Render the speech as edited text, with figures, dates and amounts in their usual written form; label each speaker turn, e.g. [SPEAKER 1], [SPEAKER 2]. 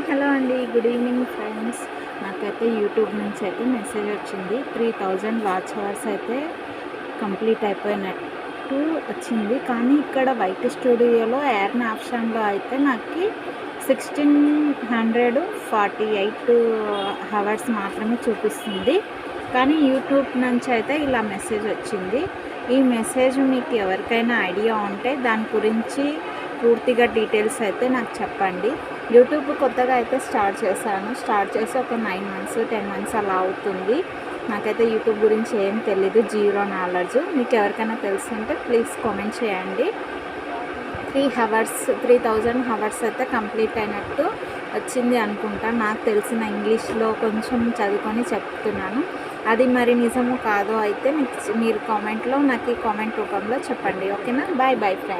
[SPEAKER 1] Hello అండి, good evening friends. నాకైతే YouTube నుంచి అయితే మెసేజ్ వచ్చింది. 3000 వాచ్ అవర్స్ అయితే కంప్లీట్ అయిపోయినట్టు వచ్చింది. కానీ ఇక్కడ వైట్ స్టూడియోలో ఎర్న్ ఆప్షన్లో అయితే నాకు 1648 అవర్స్ మాత్రమే చూపిస్తుంది. కానీ యూట్యూబ్ నుంచి అయితే ఇలా మెసేజ్ వచ్చింది. ఈ మెసేజ్ మీకు ఎవరికైనా ఐడియా ఉంటే దాని గురించి పూర్తిగా డీటెయిల్స్ అయితే నాకు చెప్పండి. యూట్యూబ్ కొత్తగా అయితే స్టార్ట్ చేసి ఒక 9 మంత్స్ 10 మంత్స్ అలా అవుతుంది. నాకైతే యూట్యూబ్ గురించి ఏం తెలీదు, జీరో నాలెడ్జ్. మీకు ఎవరికైనా తెలుసుంటే ప్లీజ్ కామెంట్ చేయండి. 3000 అవర్స్ అయితే కంప్లీట్ అయినట్టు వచ్చింది అనుకుంటా. నాకు తెలిసిన ఇంగ్లీష్లో కొంచెం చదువుకొని చెప్తున్నాను. అది మరి నిజమో కాదో అయితే మీరు కామెంట్లో నాకు ఈ కామెంట్ రూపంలో చెప్పండి. ఓకేనా? Bye bye friends.